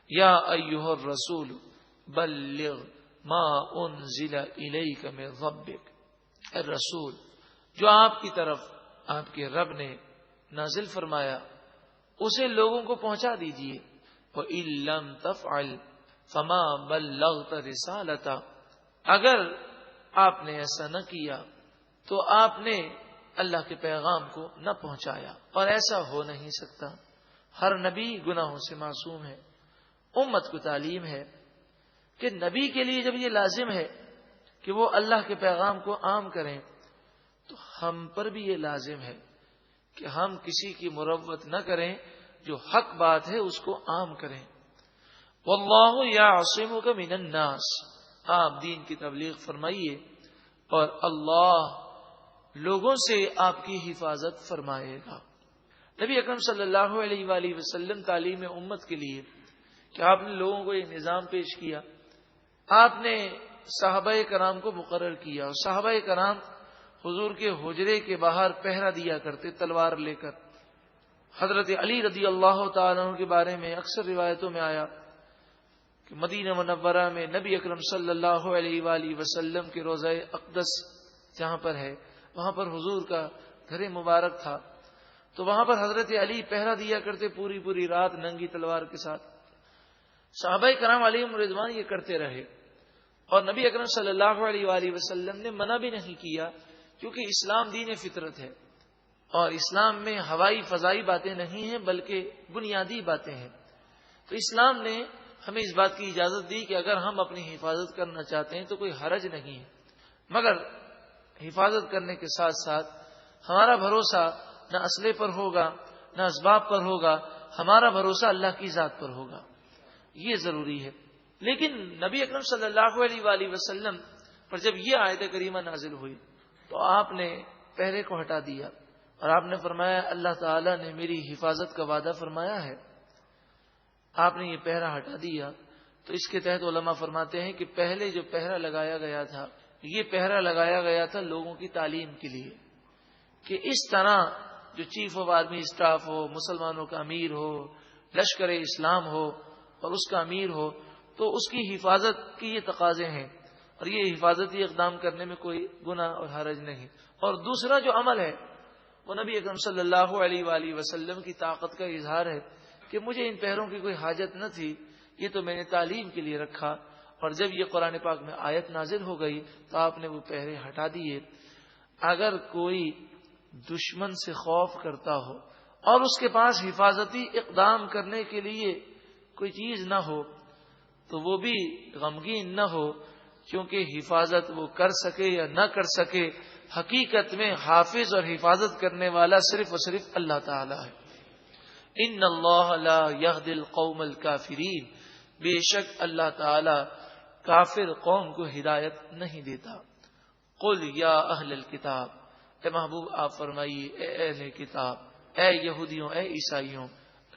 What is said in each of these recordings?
یا ایھا الرسول بلغ ما انزل الیک من ربک، اے رسول جو آپ کی طرف آپ کے رب نے نازل فرمایا اسے لوگوں کو پہنچا دیجیے. وَإِن لَّمْ تَفْعَلْ فَمَا بَلَّغْتَ رِسَالَتَهُ، اگر آپ نے ایسا نہ کیا تو آپ نے اللہ کے پیغام کو نہ پہنچایا، اور ایسا ہو نہیں سکتا. ہر نبی گناہوں سے معصوم ہے. امت کو تعلیم ہے کہ نبی کے لیے جب یہ لازم ہے کہ وہ اللہ کے پیغام کو عام کریں تو ہم پر بھی یہ لازم ہے کہ ہم کسی کی مروت نہ کریں، جو حق بات ہے اس کو عام کریں. واللہ یعصمک من الناس، آپ دین کی تبلیغ فرمائیے اور اللہ لوگوں سے آپ کی حفاظت فرمائے گا. نبی اکرم صلی اللہ علیہ وآلہ وسلم تعلیم امت کے لیے کہ آپ نے لوگوں کو یہ نظام پیش کیا. آپ نے صحابہ کرام کو مقرر کیا اور صحابہ کرام حضور کے حجرے کے باہر پہرا دیا کرتے تلوار لے کر. حضرت علی رضی اللہ تعالیٰ عنہ کے بارے میں اکثر روایتوں میں آیا کہ مدینہ منورہ میں نبی اکرم صلی اللہ علیہ وآلہ وسلم کے روضہ اقدس جہاں پر ہے وہاں پر حضور کا گھر مبارک تھا، تو وہاں پر حضرت علی پہرا دیا کرتے پوری رات ننگی تلوار کے ساتھ. صحابہ کرام علیہم رضوان یہ کرتے رہے اور نبی اکرم صلی اللہ علیہ وآلہ وسلم نے منع بھی نہیں کیا، کیونکہ اسلام دین فطرت ہے اور اسلام میں ہوائی فضائی باتیں نہیں ہیں بلکہ بنیادی باتیں ہیں. تو اسلام نے ہمیں اس بات کی اجازت دی کہ اگر ہم اپنی حفاظت کرنا چاہتے ہیں تو کوئی حرج نہیں ہے، مگر حفاظت کرنے کے ساتھ ساتھ ہمارا بھروسہ نہ اسلحے پر ہوگا نہ اسباب پر ہوگا، ہمارا بھروسہ اللہ کی ذات پر ہوگا. یہ ضروری ہے. لیکن نبی اکرم صلی اللہ علیہ وآلہ وسلم پر جب یہ آیت کریمہ نازل ہوئی تو آپ نے پہرے کو ہٹا دیا اور آپ نے فرمایا اللہ تعالیٰ نے میری حفاظت کا وعدہ فرمایا ہے. آپ نے یہ پہرا ہٹا دیا. تو اس کے تحت علماء فرماتے ہیں کہ پہلے جو پہرا لگایا گیا تھا یہ پہرا لگایا گیا تھا لوگوں کی تعلیم کے لیے کہ اس طرح جو چیف آف آرمی اسٹاف ہو، مسلمانوں کا امیر ہو، لشکر اسلام ہو اور اس کا امیر ہو تو اس کی حفاظت کی یہ تقاضے ہیں اور یہ حفاظتی اقدام کرنے میں کوئی گناہ اور حرج نہیں. اور دوسرا جو عمل ہے وہ نبی اکرم صلی اللہ علیہ وآلہ وسلم کی طاقت کا اظہار ہے کہ مجھے ان پہروں کی کوئی حاجت نہ تھی، یہ تو میں نے تعلیم کے لیے رکھا. اور جب یہ قرآن پاک میں آیت نازل ہو گئی تو آپ نے وہ پہرے ہٹا دیے. اگر کوئی دشمن سے خوف کرتا ہو اور اس کے پاس حفاظتی اقدام کرنے کے لیے کوئی چیز نہ ہو تو وہ بھی غمگین نہ ہو، کیونکہ حفاظت وہ کر سکے یا نہ کر سکے حقیقت میں حافظ اور حفاظت کرنے والا صرف اور صرف اللہ تعالی ہے. ان اللہ لا یہدی القوم الکافرین، بے شک اللہ تعالی کافر قوم کو ہدایت نہیں دیتا. قل یا اہل الکتاب، اے محبوب آپ فرمائیے اے اہل کتاب، اے یہودیوں اے عیسائیوں،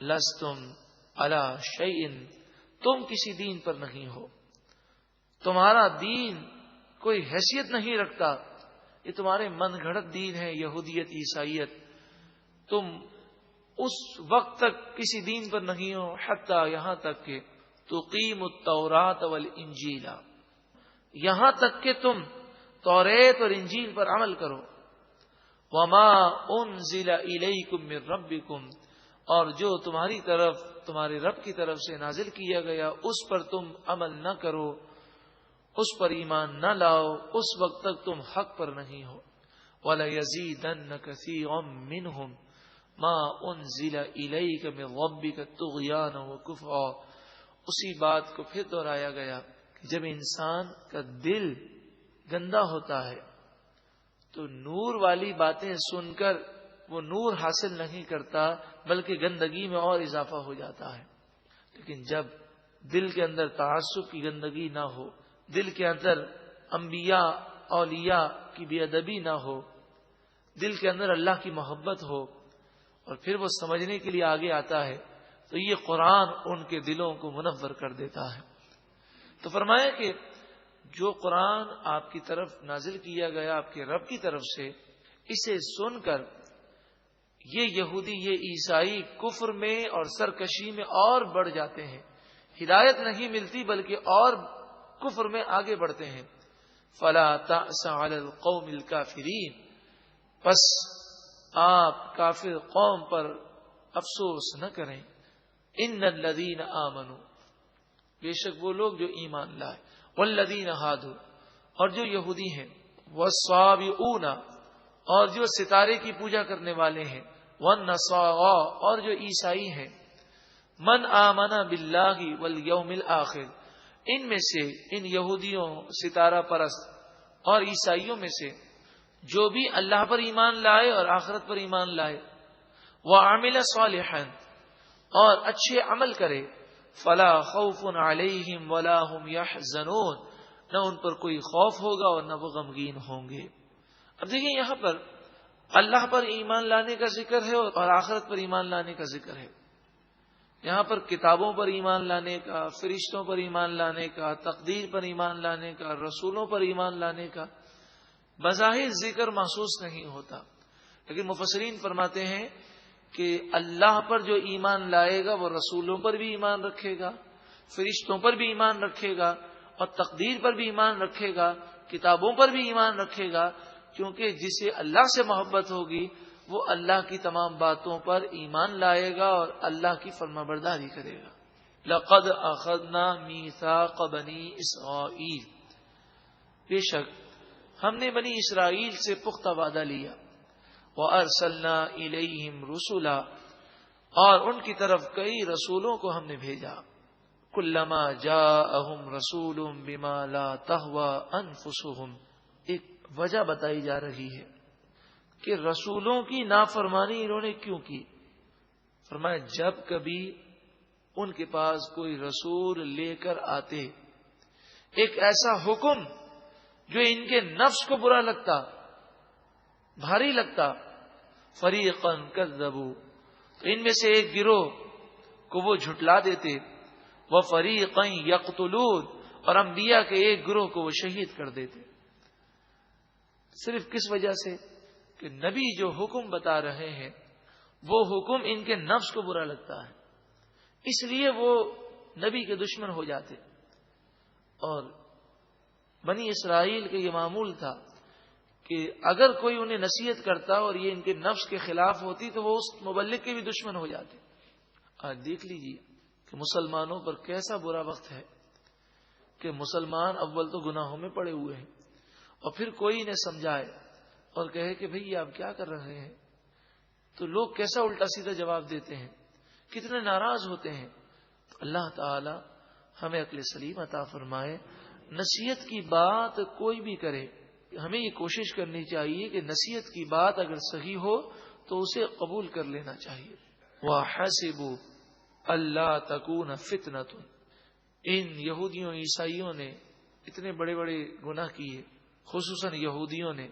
لستم علی شیء، تم کسی دین پر نہیں ہو، تمہارا دین کوئی حیثیت نہیں رکھتا، یہ تمہارے من گھڑت دین ہے یہودیت عیسائیت. تم اس وقت تک کسی دین پر نہیں ہو حتی یہاں تک کہ تقیم التوراۃ والانجیل، یہاں تک کہ تم توریت اور انجیل پر عمل کرو. وما انزل الیکم من ربکم، اور جو تمہاری طرف تمہارے رب کی طرف سے نازل کیا گیا اس پر تم عمل نہ کرو، اس پر ایمان نہ لاؤ، اس وقت تک تم حق پر نہیں ہو. وَلَيَزِيدَنَّ كَثِيرًا مِّنْهُمْ مَا أُنزِلَ إِلَيْكَ مِن رَّبِّكَ طُغْيَانًا وَكُفْرًا. اسی بات کو پھر دہرایا گیا کہ جب انسان کا دل گندا ہوتا ہے تو نور والی باتیں سن کر وہ نور حاصل نہیں کرتا بلکہ گندگی میں اور اضافہ ہو جاتا ہے. لیکن جب دل کے اندر تعصب کی گندگی نہ ہو، دل کے اندر انبیاء اولیاء کی بے ادبی نہ ہو، دل کے اندر اللہ کی محبت ہو اور پھر وہ سمجھنے کے لیے آگے آتا ہے تو یہ قرآن ان کے دلوں کو منور کر دیتا ہے. تو فرمایا کہ جو قرآن آپ کی طرف نازل کیا گیا آپ کے رب کی طرف سے، اسے سن کر یہ یہودی یہ عیسائی کفر میں اور سرکشی میں اور بڑھ جاتے ہیں، ہدایت نہیں ملتی بلکہ اور کفر میں آگے بڑھتے ہیں. فلا تأس علی القوم الکافرین، پس آپ کافر قوم پر افسوس نہ کریں. ان الذین آمنوا، بے شک وہ لوگ جو ایمان لائے، والذین ہادوا، اور جو یہودی ہیں، والصابئون، اور جو ستارے کی پوجا کرنے والے ہیں، والنصارى، اور جو عیسائی ہیں، من آمن باللہ والیوم الآخر، ان میں سے، ان یہودیوں، ستارہ پرست اور عیسائیوں میں سے جو بھی اللہ پر ایمان لائے اور آخرت پر ایمان لائے، وعمل صالحا، اور اچھے عمل کرے، فلا خوف علیہم ولا هم یحزنون، نہ ان پر کوئی خوف ہوگا اور نہ وہ غمگین ہوں گے. اب دیکھیں یہاں پر اللہ پر ایمان لانے کا ذکر ہے اور آخرت پر ایمان لانے کا ذکر ہے. یہاں پر کتابوں پر ایمان لانے کا، فرشتوں پر ایمان لانے کا، تقدیر پر ایمان لانے کا، رسولوں پر ایمان لانے کا بظاہر ذکر محسوس نہیں ہوتا، لیکن مفسرین فرماتے ہیں کہ اللہ پر جو ایمان لائے گا وہ رسولوں پر بھی ایمان رکھے گا، فرشتوں پر بھی ایمان رکھے گا، اور تقدیر پر بھی ایمان رکھے گا، کتابوں پر بھی ایمان رکھے گا، کیونکہ جسے اللہ سے محبت ہوگی وہ اللہ کی تمام باتوں پر ایمان لائے گا اور اللہ کی فرما برداری کرے گا. لقد اخذنا میثاق بنی اسرائیل، بے شک ہم نے بنی اسرائیل سے پختہ وعدہ لیا. وارسلنا الیہم رسلا، اور ان کی طرف کئی رسولوں کو ہم نے بھیجا. کلما جاءہم رسول بما لا تہوی انفسہم، ایک وجہ بتائی جا رہی ہے کہ رسولوں کی نافرمانی انہوں نے کیوں کی. فرمایا جب کبھی ان کے پاس کوئی رسول لے کر آتے ایک ایسا حکم جو ان کے نفس کو برا لگتا، بھاری لگتا، فریقا کذبوا، تو ان میں سے ایک گروہ کو وہ جھٹلا دیتے، وفریقا یقتلون، اور انبیاء کے ایک گروہ کو وہ شہید کر دیتے. صرف کس وجہ سے کہ نبی جو حکم بتا رہے ہیں وہ حکم ان کے نفس کو برا لگتا ہے، اس لیے وہ نبی کے دشمن ہو جاتے. اور بنی اسرائیل کا یہ معمول تھا کہ اگر کوئی انہیں نصیحت کرتا اور یہ ان کے نفس کے خلاف ہوتی تو وہ اس مبلغ کے بھی دشمن ہو جاتے. آج دیکھ لیجیے کہ مسلمانوں پر کیسا برا وقت ہے کہ مسلمان اول تو گناہوں میں پڑے ہوئے ہیں، اور پھر کوئی انہیں سمجھائے اور کہے کہ بھئی آپ کیا کر رہے ہیں، تو لوگ کیسا الٹا سیدھا جواب دیتے ہیں، کتنے ناراض ہوتے ہیں. تو اللہ تعالی ہمیں عقل سلیم عطا فرمائے. نصیحت کی بات کوئی بھی کرے، ہمیں یہ کوشش کرنی چاہیے کہ نصیحت کی بات اگر صحیح ہو تو اسے قبول کر لینا چاہیے. وَحَسِبُوا أَلَّا تَكُونَ فِتْنَةٌ، ان یہودیوں عیسائیوں نے اتنے بڑے بڑے گناہ کیے، خصوصاً یہودیوں نے،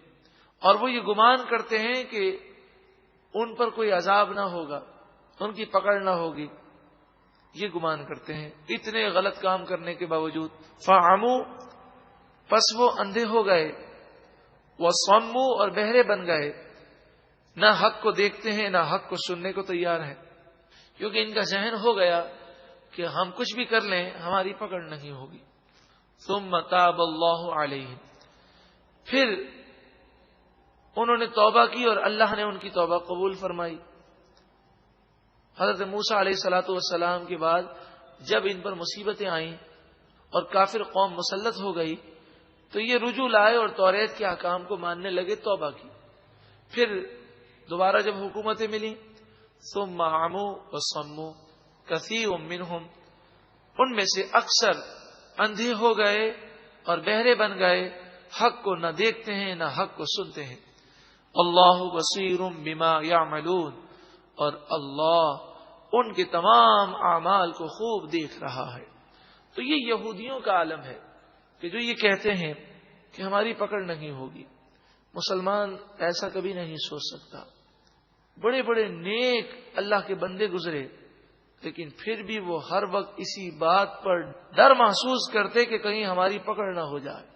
اور وہ یہ گمان کرتے ہیں کہ ان پر کوئی عذاب نہ ہوگا، ان کی پکڑ نہ ہوگی، یہ گمان کرتے ہیں اتنے غلط کام کرنے کے باوجود. فَعَمُوا، پس وہ اندھے ہو گئے، وَصَمُّوا، اور بہرے بن گئے، نہ حق کو دیکھتے ہیں نہ حق کو سننے کو تیار ہیں، کیونکہ ان کا ذہن ہو گیا کہ ہم کچھ بھی کر لیں ہماری پکڑ نہیں ہوگی. ثُمَّ تَابَ اللَّهُ عَلَيْهِمْ، پھر انہوں نے توبہ کی اور اللہ نے ان کی توبہ قبول فرمائی. حضرت موسیٰ علیہ الصلوۃ والسلام کے بعد جب ان پر مصیبتیں آئیں اور کافر قوم مسلط ہو گئی تو یہ رجوع لائے اور توریت کے احکام کو ماننے لگے، توبہ کی. پھر دوبارہ جب حکومتیں ملیں، ثم عموا وصموا کثیر منہم، ان میں سے اکثر اندھے ہو گئے اور بہرے بن گئے، حق کو نہ دیکھتے ہیں نہ حق کو سنتے ہیں. اللہ بصیر بما یعملون، اور اللہ ان کے تمام اعمال کو خوب دیکھ رہا ہے. تو یہ یہودیوں کا عالم ہے کہ جو یہ کہتے ہیں کہ ہماری پکڑ نہیں ہوگی. مسلمان ایسا کبھی نہیں سوچ سکتا. بڑے بڑے نیک اللہ کے بندے گزرے، لیکن پھر بھی وہ ہر وقت اسی بات پر ڈر محسوس کرتے کہ کہیں ہماری پکڑ نہ ہو جائے.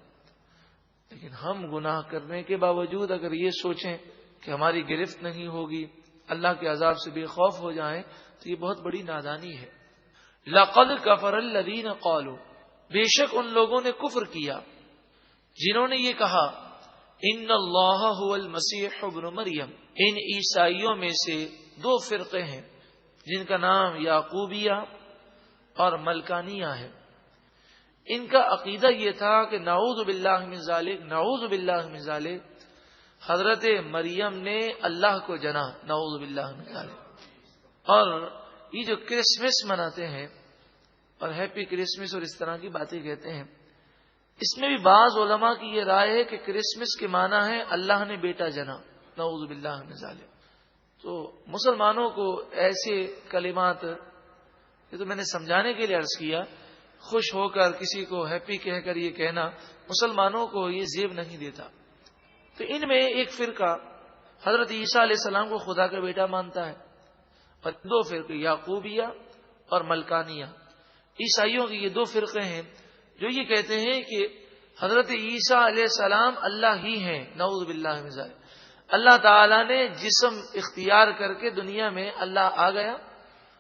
لیکن ہم گناہ کرنے کے باوجود اگر یہ سوچیں کہ ہماری گرفت نہیں ہوگی، اللہ کے عذاب سے بے خوف ہو جائیں، تو یہ بہت بڑی نادانی ہے. لقد کفر الذین قالوا، بے شک ان لوگوں نے کفر کیا جنہوں نے یہ کہا ان اللہ هو المسیح ابن مریم، ان عیسائیوں میں سے دو فرقے ہیں جن کا نام یعقوبیہ اور ملکانیہ ہے. ان کا عقیدہ یہ تھا کہ نعوذ باللہ من ذالک، نعوذ باللہ من ذالک، حضرت مریم نے اللہ کو جنا، نعوذ باللہ من ذالک. اور یہ جو کرسمس مناتے ہیں اور ہیپی کرسمس اور اس طرح کی باتیں کہتے ہیں، اس میں بھی بعض علماء کی یہ رائے ہے کہ کرسمس کے معنی ہے اللہ نے بیٹا جنا، نعوذ باللہ من ذالک. تو مسلمانوں کو ایسے کلمات، یہ تو میں نے سمجھانے کے لیے عرض کیا، خوش ہو کر کسی کو ہیپی کہہ کر یہ کہنا مسلمانوں کو یہ زیب نہیں دیتا. تو ان میں ایک فرقہ حضرت عیسیٰ علیہ السلام کو خدا کا بیٹا مانتا ہے، اور دو فرقے یعقوبیہ اور ملکانیہ. عیسائیوں کے یہ دو فرقے ہیں جو یہ کہتے ہیں کہ حضرت عیسیٰ علیہ السلام اللہ ہی ہیں، نعوذ باللہ من ذالک. اللہ تعالیٰ نے جسم اختیار کر کے دنیا میں اللہ آ گیا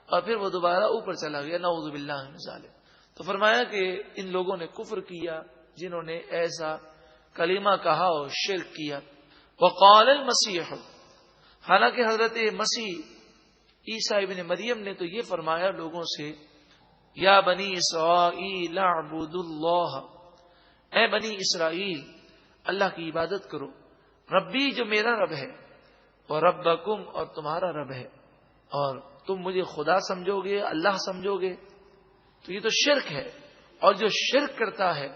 اور پھر وہ دوبارہ اوپر چلا گیا، نعوذ باللہ من ذالک. تو فرمایا کہ ان لوگوں نے کفر کیا جنہوں نے ایسا کلمہ کہا اور شرک کیا. وقال المسیح، حالانکہ حضرت مسیح عیسیٰ ابن مریم نے تو یہ فرمایا لوگوں سے، یا بنی اسرائیل اعبدوا اللہ، اے بنی اسرائیل اللہ کی عبادت کرو، ربی جو میرا رب ہے، اور ربکم اور تمہارا رب ہے. اور تم مجھے خدا سمجھو گے، اللہ سمجھو گے، تو یہ تو شرک ہے. اور جو شرک کرتا ہے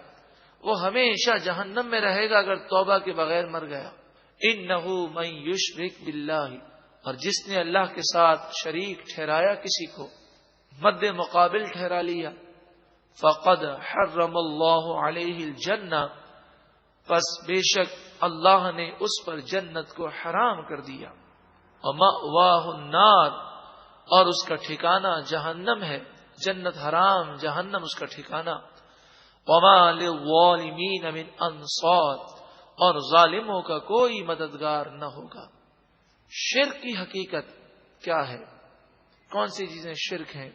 وہ ہمیشہ جہنم میں رہے گا اگر توبہ کے بغیر مر گیا. انہ من یشرک باللہ، اور جس نے اللہ کے ساتھ شریک ٹھہرایا کسی کو، مد مقابل ٹھہرا لیا، فقد حرم اللہ علیہ الجنہ، پس بے شک اللہ نے اس پر جنت کو حرام کر دیا. ومأواہ النار، اور اس کا ٹھکانہ جہنم ہے. جنت حرام، جہنم اس کا ٹھکانہ. وما للظالمین من انصار، اور ظالموں کا کوئی مددگار نہ ہوگا. شرک کی حقیقت کیا ہے، کون سی چیزیں شرک ہیں،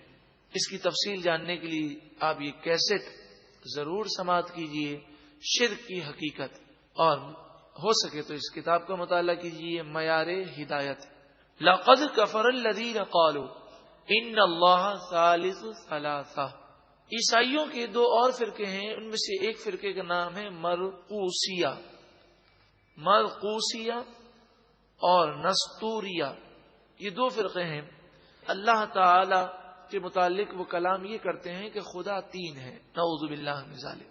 اس کی تفصیل جاننے کے لیے آپ یہ کیسٹ ضرور سماعت کیجئے، شرک کی حقیقت. اور ہو سکے تو اس کتاب کا مطالعہ کیجئے، معیار ہدایت. لقد کفر الذین قالوا ان اللہ ثالث ثلاثہ. عیسائیوں کے دو اور فرقے ہیں، ان میں سے ایک فرقے کا نام ہے مرقوسیہ. مرقوسیہ اور نستوریہ، یہ دو فرقے ہیں. اللہ تعالی کے متعلق وہ کلام یہ کرتے ہیں کہ خدا تین ہے، نعوذ باللہ من ذالک.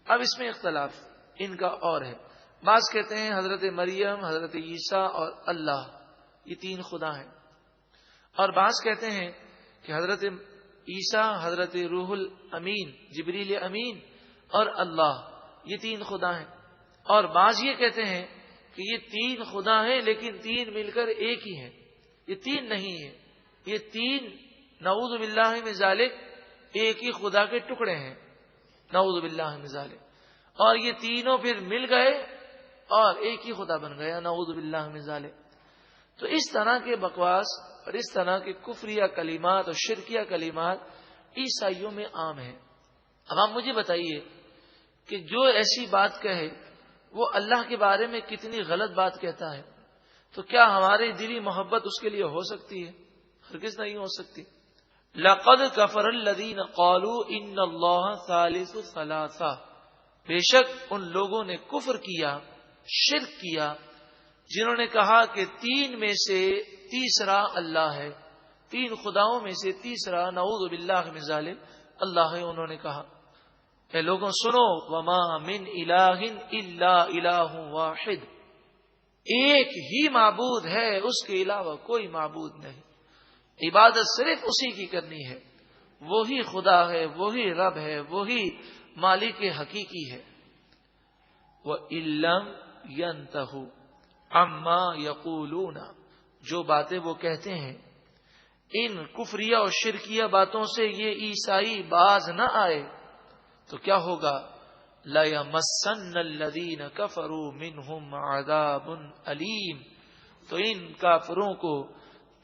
اب اس میں اختلاف ان کا اور ہے. بعض کہتے ہیں حضرت مریم، حضرت عیسیٰ اور اللہ یہ تین خدا ہیں، اور بعض کہتے ہیں کہ حضرت عیسیٰ، حضرت روح الامین جبریل امین اور اللہ یہ تین خدا ہیں. اور بعض یہ کہتے ہیں کہ یہ تین خدا ہیں لیکن تین مل کر ایک ہی ہیں. یہ تین نہیں ہیں، یہ تین نعوذ باللہ من ذالک ایک ہی خدا کے ٹکڑے ہیں، نعوذ باللہ من ذالک. اور یہ تینوں پھر مل گئے اور ایک ہی خدا بن گیا، نعوذ باللہ من ذالک. تو اس طرح کے بکواس اور اس طرح کے کفریہ کلمات اور شرکیہ کلمات عیسائیوں میں عام ہیں. اب آپ مجھے بتائیے کہ جو ایسی بات کہے وہ اللہ کے بارے میں کتنی غلط بات کہتا ہے، تو کیا ہماری دلی محبت اس کے لیے ہو سکتی ہے؟ ہرگز نہیں ہو سکتی. لقد کفر الذین قالوا ان اللہ ثالث ثلاثہ، بے شک ان لوگوں نے کفر کیا، شرک کیا، جنہوں نے کہا کہ تین میں سے تیسرا اللہ ہے، تین خداؤں میں سے تیسرا نعوذ باللہ من ذالک اللہ ہے. انہوں نے کہا اے لوگوں سنو، وما من الہ الا الہ واحد، ایک ہی معبود ہے، اس کے علاوہ کوئی معبود نہیں، عبادت صرف اسی کی کرنی ہے، وہی خدا ہے، وہی رب ہے، وہی مالک حقیقی ہے. وَإِن لَّمْ يَنْتَهُوا عَمَّا يَقُولُونَ، جو باتیں وہ کہتے ہیں ان کفریہ اور شرکیہ باتوں سے یہ عیسائی باز نہ آئے تو کیا ہوگا؟ لَيَمَسَّنَّ الَّذِينَ كَفَرُوا مِنْهُمْ عَذَابٌ أَلِيمٌ، تو ان کافروں کو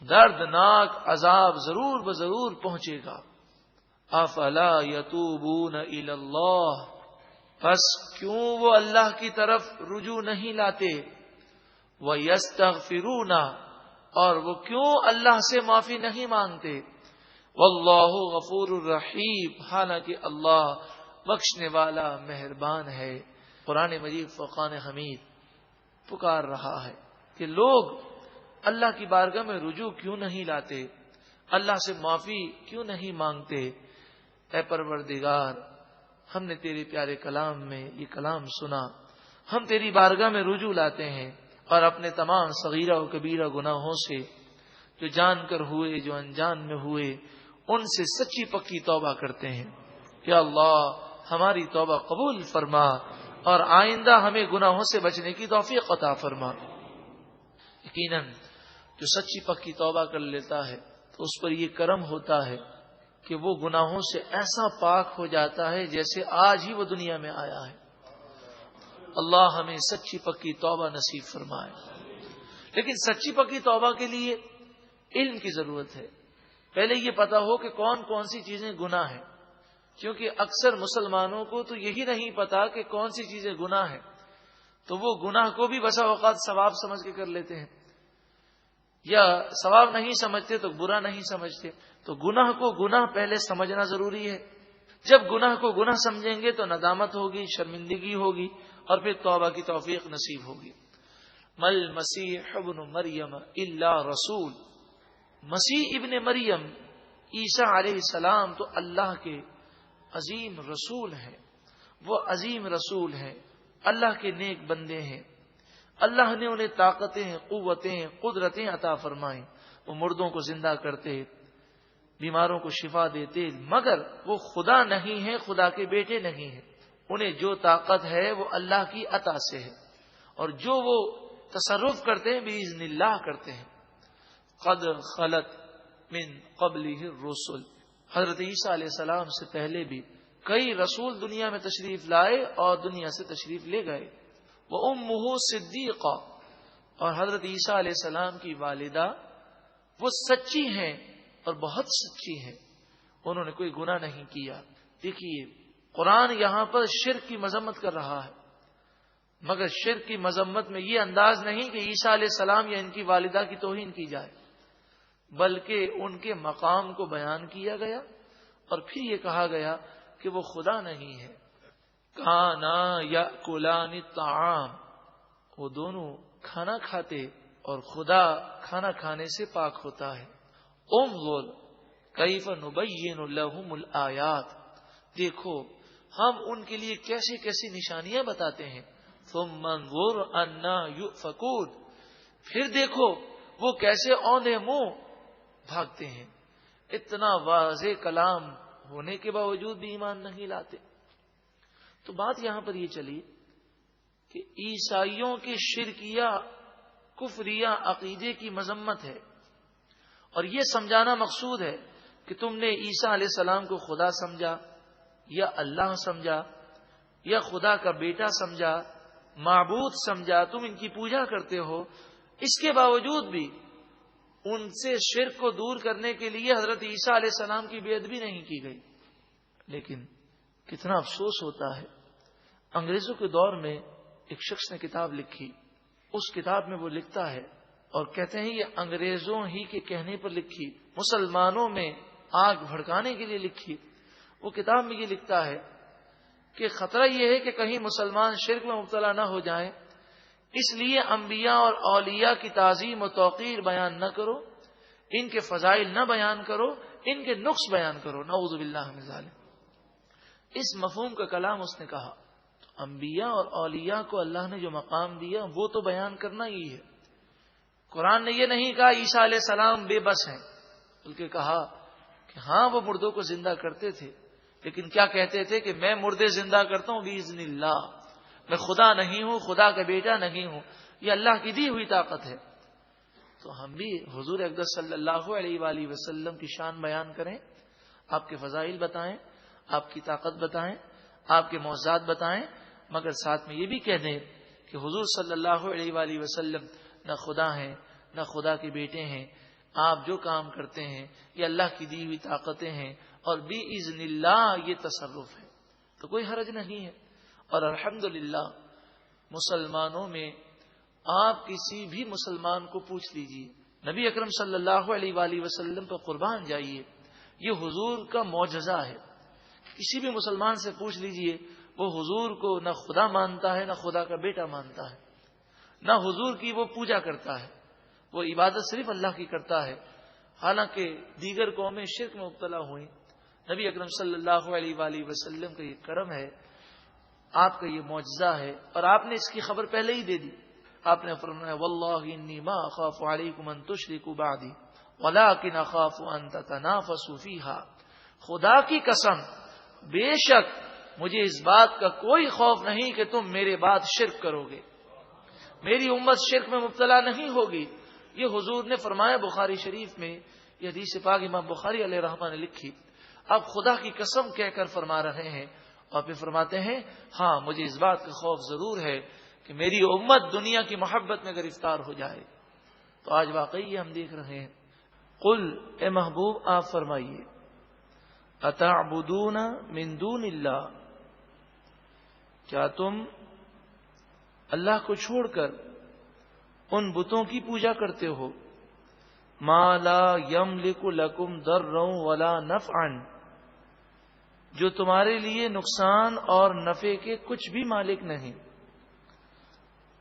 دردناک عذاب ضرور بضرور پہنچے گا. افلا یتوبون الی اللہ، پس کیوں وہ اللہ کی طرف رجوع نہیں لاتے؟ وَيَسْتَغْفِرُونَ، اور وہ کیوں اللہ سے معافی نہیں مانگتے؟ واللہ غفور الرحیم، حالانکہ اللہ بخشنے والا مہربان ہے۔ قرآن مجید فرقان حمید پکار رہا ہے کہ لوگ اللہ کی بارگاہ میں رجوع کیوں نہیں لاتے، اللہ سے معافی کیوں نہیں مانگتے؟ اے پروردگار، ہم نے تیرے پیارے کلام میں یہ کلام سنا، ہم تیری بارگاہ میں رجوع لاتے ہیں اور اپنے تمام صغیرہ و کبیرہ گناہوں سے، جو جان کر ہوئے جو انجان میں ہوئے، ان سے سچی پکی توبہ کرتے ہیں۔ یا اللہ ہماری توبہ قبول فرما اور آئندہ ہمیں گناہوں سے بچنے کی توفیق عطا فرما۔ یقیناً جو سچی پکی توبہ کر لیتا ہے تو اس پر یہ کرم ہوتا ہے کہ وہ گناہوں سے ایسا پاک ہو جاتا ہے جیسے آج ہی وہ دنیا میں آیا ہے۔ اللہ ہمیں سچی پکی توبہ نصیب فرمائے۔ لیکن سچی پکی توبہ کے لیے علم کی ضرورت ہے۔ پہلے یہ پتا ہو کہ کون کون سی چیزیں گناہ ہیں، کیونکہ اکثر مسلمانوں کو تو یہی نہیں پتا کہ کون سی چیزیں گناہ ہیں، تو وہ گناہ کو بھی بسا اوقات ثواب سمجھ کے کر لیتے ہیں، یا ثواب نہیں سمجھتے تو برا نہیں سمجھتے۔ تو گناہ کو گناہ پہلے سمجھنا ضروری ہے۔ جب گناہ کو گناہ سمجھیں گے تو ندامت ہوگی، شرمندگی ہوگی، اور پھر توبہ کی توفیق نصیب ہوگی۔ مل مسیح ابن مریم الا رسول، مسیح ابن مریم عیسیٰ علیہ السلام تو اللہ کے عظیم رسول ہیں، وہ عظیم رسول ہیں، اللہ کے نیک بندے ہیں۔ اللہ نے انہیں طاقتیں، قوتیں، قدرتیں عطا فرمائیں، وہ مردوں کو زندہ کرتے، بیماروں کو شفا دیتے، مگر وہ خدا نہیں ہیں، خدا کے بیٹے نہیں ہیں۔ انہیں جو طاقت ہے وہ اللہ کی عطا سے ہے، اور جو وہ تصرف کرتے ہیں بإذن اللہ کرتے ہیں۔ قد خلت من قبلہ الرسل، حضرت عیسیٰ علیہ السلام سے پہلے بھی کئی رسول دنیا میں تشریف لائے اور دنیا سے تشریف لے گئے۔ وَأُمُّهُ صِدِّيقَةٌ، اور حضرت عیسیٰ علیہ السلام کی والدہ وہ سچی ہیں اور بہت سچی ہیں، انہوں نے کوئی گناہ نہیں کیا۔ دیکھیے قرآن یہاں پر شرک کی مذمت کر رہا ہے، مگر شرک کی مذمت میں یہ انداز نہیں کہ عیسیٰ علیہ السلام یا ان کی والدہ کی توہین کی جائے، بلکہ ان کے مقام کو بیان کیا گیا اور پھر یہ کہا گیا کہ وہ خدا نہیں ہے۔ کانا یاکلان الطعام، وہ دونوں کھانا کھاتے اور خدا کھانا کھانے سے پاک ہوتا ہے۔ انظر کیف نبین لہم الآیات، دیکھو ہم ان کے لیے کیسی کیسی نشانیاں بتاتے ہیں۔ ثم انظر انا یؤفکون، پھر دیکھو وہ کیسے اوندے منہ بھاگتے ہیں۔ اتنا واضح کلام ہونے کے باوجود بھی ایمان نہیں لاتے۔ تو بات یہاں پر یہ چلی کہ عیسائیوں کے شرکیہ کفریہ عقیدے کی مذمت ہے، اور یہ سمجھانا مقصود ہے کہ تم نے عیسیٰ علیہ السلام کو خدا سمجھا یا اللہ سمجھا یا خدا کا بیٹا سمجھا، معبود سمجھا، تم ان کی پوجا کرتے ہو، اس کے باوجود بھی ان سے شرک کو دور کرنے کے لیے حضرت عیسیٰ علیہ السلام کی بے ادبی نہیں کی گئی۔ لیکن کتنا افسوس ہوتا ہے، انگریزوں کے دور میں ایک شخص نے کتاب لکھی، اس کتاب میں وہ لکھتا ہے اور کہتے ہیں یہ انگریزوں ہی کے کہنے پر لکھی، مسلمانوں میں آگ بھڑکانے کے لیے لکھی۔ وہ کتاب میں یہ لکھتا ہے کہ خطرہ یہ ہے کہ کہیں مسلمان شرک میں مبتلا نہ ہو جائیں، اس لیے انبیاء اور اولیاء کی تعظیم و توقیر بیان نہ کرو، ان کے فضائل نہ بیان کرو، ان کے نقص بیان کرو، نعوذ باللہ من ذالک۔ اس مفہوم کا کلام اس نے کہا۔ تو انبیاء اور اولیاء کو اللہ نے جو مقام دیا وہ تو بیان کرنا ہی ہے۔ قرآن نے یہ نہیں کہا عیسیٰ علیہ السلام بے بس ہیں، بلکہ کہا کہ ہاں وہ مردوں کو زندہ کرتے تھے، لیکن کیا کہتے تھے کہ میں مردے زندہ کرتا ہوں باذن اللہ، میں خدا نہیں ہوں، خدا کا بیٹا نہیں ہوں، یہ اللہ کی دی ہوئی طاقت ہے۔ تو ہم بھی حضور اقدس صلی اللہ علیہ وآلہ وسلم کی شان بیان کریں، آپ کے فضائل بتائیں، آپ کی طاقت بتائیں، آپ کے معجزات بتائیں، مگر ساتھ میں یہ بھی کہہ دیں کہ حضور صلی اللہ علیہ وآلہ وسلم نہ خدا ہیں نہ خدا کے بیٹے ہیں، آپ جو کام کرتے ہیں یہ اللہ کی دی ہوئی طاقتیں ہیں اور بِإِذْنِ اللہ یہ تصرف ہے تو کوئی حرج نہیں ہے۔ اور الحمدللہ مسلمانوں میں آپ کسی بھی مسلمان کو پوچھ لیجئے، نبی اکرم صلی اللہ علیہ وآلہ وسلم پر قربان جائیے، یہ حضور کا معجزہ ہے۔ کسی بھی مسلمان سے پوچھ لیجئے، وہ حضور کو نہ خدا مانتا ہے، نہ خدا کا بیٹا مانتا ہے، نہ حضور کی وہ پوجا کرتا ہے، وہ عبادت صرف اللہ کی کرتا ہے۔ حالانکہ دیگر قومیں شرک میں مبتلا ہوئیں، نبی اکرم صلی اللہ علیہ وآلہ وسلم کا یہ کرم ہے، آپ کا یہ معجزہ ہے، اور آپ نے اس کی خبر پہلے ہی دے دی۔ آپ نے فرمایا واللہ انی ما اخاف علیکم ان تشرکوا بعدی ولکن اخاف ان تتنافسوا فیہا، خدا کی قسم بے شک مجھے اس بات کا کوئی خوف نہیں کہ تم میرے بعد شرک کرو گے، میری امت شرک میں مبتلا نہیں ہوگی۔ یہ حضور نے فرمایا بخاری شریف میں، یہ حدیث پاک امام بخاری علیہ رحمہ نے لکھی۔ اب خدا کی قسم کہہ کر فرما رہے ہیں، اور پھر فرماتے ہیں ہاں مجھے اس بات کا خوف ضرور ہے کہ میری امت دنیا کی محبت میں گرفتار ہو جائے۔ تو آج واقعی یہ ہم دیکھ رہے ہیں۔ قل اے محبوب آپ فرمائیے، اتعبدون من دون اللہ، کیا تم اللہ کو چھوڑ کر ان بتوں کی پوجا کرتے ہو، ما لا یملک لکم ضرا ولا نفعا، جو تمہارے لیے نقصان اور نفع کے کچھ بھی مالک نہیں،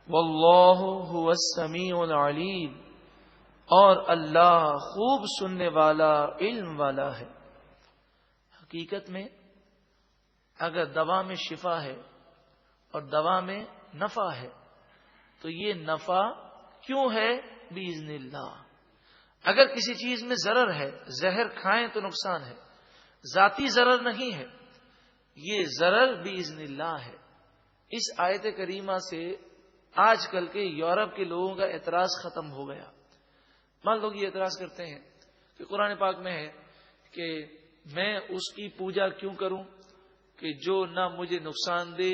واللہ هو السمیع العلیم، اور اللہ خوب سننے والا علم والا ہے۔ حقیقت میں اگر دوا میں شفا ہے اور دوا میں نفع ہے تو یہ نفع کیوں ہے؟ باذن اللہ۔ اگر کسی چیز میں ضرر ہے، زہر کھائیں تو نقصان ہے، ذاتی ضرر نہیں ہے، یہ ضرر باذن اللہ ہے۔ اس آیت کریمہ سے آج کل کے یورپ کے لوگوں کا اعتراض ختم ہو گیا۔ مان لوگ یہ اعتراض کرتے ہیں کہ قرآن پاک میں ہے کہ میں اس کی پوجا کیوں کروں کہ جو نہ مجھے نقصان دے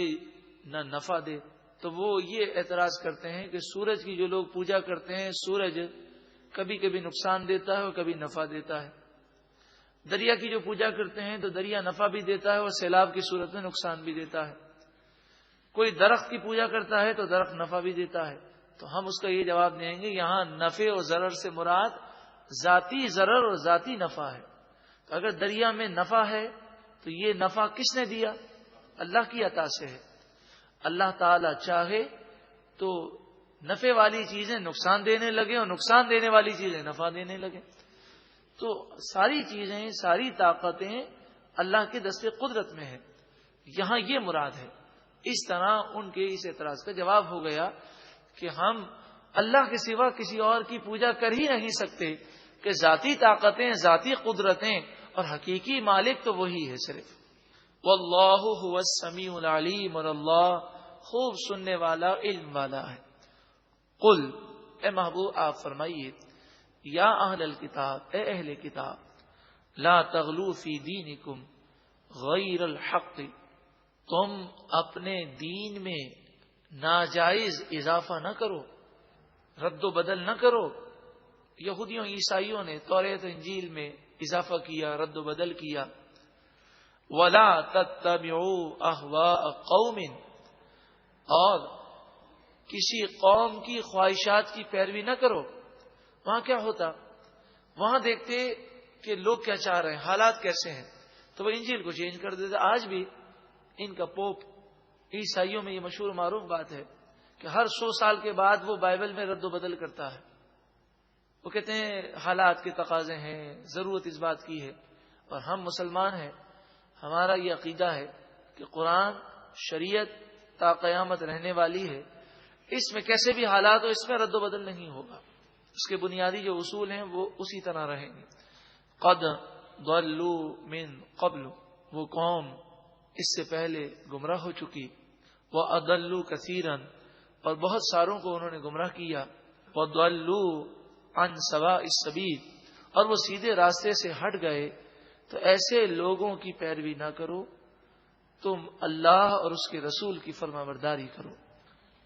نہ نفع دے۔ تو وہ یہ اعتراض کرتے ہیں کہ سورج کی جو لوگ پوجا کرتے ہیں، سورج کبھی کبھی نقصان دیتا ہے اور کبھی نفع دیتا ہے۔ دریا کی جو پوجا کرتے ہیں تو دریا نفع بھی دیتا ہے اور سیلاب کی صورت میں نقصان بھی دیتا ہے۔ کوئی درخت کی پوجا کرتا ہے تو درخت نفع بھی دیتا ہے۔ تو ہم اس کا یہ جواب دیں گے یہاں نفع اور ضرر سے مراد ذاتی ضرر اور ذاتی نفع ہے۔ تو اگر دریا میں نفع ہے تو یہ نفع کس نے دیا؟ اللہ کی عطا سے ہے۔ اللہ تعالی چاہے تو نفع والی چیزیں نقصان دینے لگے اور نقصان دینے والی چیزیں نفع دینے لگے۔ تو ساری چیزیں، ساری طاقتیں اللہ کے دست قدرت میں ہیں، یہاں یہ مراد ہے۔ اس طرح ان کے اس اعتراض کا جواب ہو گیا کہ ہم اللہ کے سوا کسی اور کی پوجا کر ہی نہیں سکتے کہ ذاتی طاقتیں، ذاتی قدرتیں اور حقیقی مالک تو وہی ہے صرف۔ واللہ هو السمیع العلیم، اور اللہ خوب سننے والا، علم والا ہے۔ قل اے محبوب آپ فرمائیے، یا اہل الکتاب، اے اہل کتاب، لا تغلو فی دینکم غیر الحق، تم اپنے دین میں ناجائز اضافہ نہ کرو، رد و بدل نہ کرو۔ یہودیوں عیسائیوں نے توریت انجیل میں اضافہ کیا، رد و بدل کیا۔ ولا تتبعوا اهواء قوم، اور کسی قوم کی خواہشات کی پیروی نہ کرو۔ وہاں کیا ہوتا؟ وہاں دیکھتے کہ لوگ کیا چاہ رہے ہیں، حالات کیسے ہیں، تو وہ انجیل کو چینج کر دیتے۔ آج بھی ان کا پوپ عیسائیوں میں یہ مشہور معروف بات ہے کہ ہر 100 سال کے بعد وہ بائبل میں رد و بدل کرتا ہے۔ وہ کہتے ہیں حالات کے تقاضے ہیں، ضرورت اس بات کی ہے۔ اور ہم مسلمان ہیں، ہمارا یہ عقیدہ ہے کہ قرآن شریعت تا قیامت رہنے والی ہے، اس میں کیسے بھی حالات ہو اس میں رد و بدل نہیں ہوگا، اس کے بنیادی جو اصول ہیں وہ اسی طرح رہیں گے۔ قد ضلوا من قبل، وہ قوم اس سے پہلے گمراہ ہو چکی، وَأَضَلُّوا كَثِيرًا، اور بہت ساروں کو انہوں نے گمراہ کیا، وَضَلُّوا عَنْ سَوَاءِ السَّبِيلِ، اور وہ سیدھے راستے سے ہٹ گئے۔ تو ایسے لوگوں کی پیروی نہ کرو، تم اللہ اور اس کے رسول کی فرما برداری کرو۔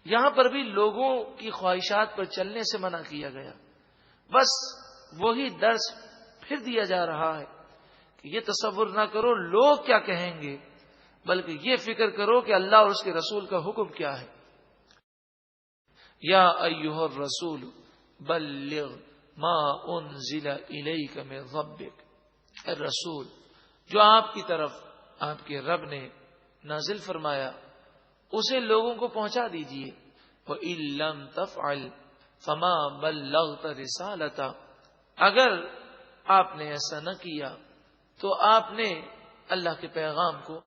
یہاں پر بھی لوگوں کی خواہشات پر چلنے سے منع کیا گیا، بس وہی درس پھر دیا جا رہا ہے کہ یہ تصور نہ کرو لوگ کیا کہیں گے، بلکہ یہ فکر کرو کہ اللہ اور اس کے رسول کا حکم کیا ہے۔ یا ایھا الرسول بلغ ما انزل الیک من ربک، اے رسول جو آپ کی طرف آپ کے رب نے نازل فرمایا اسے لوگوں کو پہنچا دیجئے۔ وَإِن لَّمْ تَفْعَلْ فَمَا بَلَّغْتَ رِسَالَتَهُ، اگر آپ نے ایسا نہ کیا تو آپ نے اللہ کے پیغام کو